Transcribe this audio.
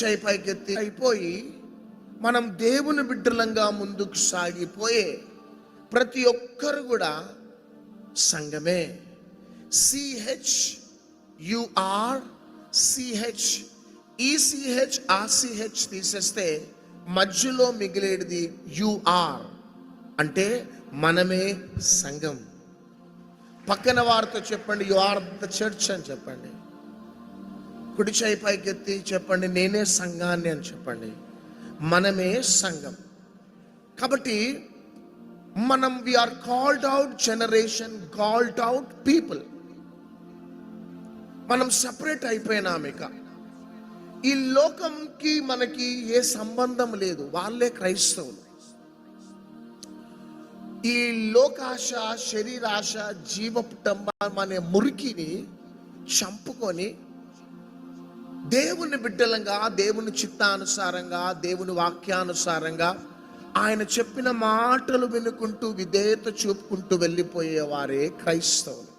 పైకెత్తి అయిపోయి మనం దేవుని బిడ్డలంగా ముందుకు సాగిపోయే ప్రతి ఒక్కరు కూడా సంఘమే. CHUR ECH RCH తీసేస్తే మధ్యలో మిగిలేది UR అంటే మనమే సంఘం. పక్కన వారితో చెప్పండి, యు ఆర్ ద చర్చ్ అని చెప్పండి. కుడి చేయి పైకెత్తి చెప్పండి, నేనే సంఘాన్ని అని చెప్పండి. మనమే సంఘం. కాబట్టి మనం we are called out generation, called out people. మనం సపరేట్ అయిపోయినాం. ఇక ఈ లోకంకి మనకి ఏ సంబంధం లేదు, వాళ్ళే క్రైస్తవులు. ఈ లోకాశ, శరీరాశ, జీవపుటంబం అనే మురికిని చంపుకొని దేవుని బిడ్డలంగా, దేవుని చిత్తానుసారంగా, దేవుని వాక్యానుసారంగా ఆయన చెప్పిన మాటలు వినుకుంటూ విధేయత చూపుకుంటూ వెళ్ళిపోయేవారే క్రైస్తవులు.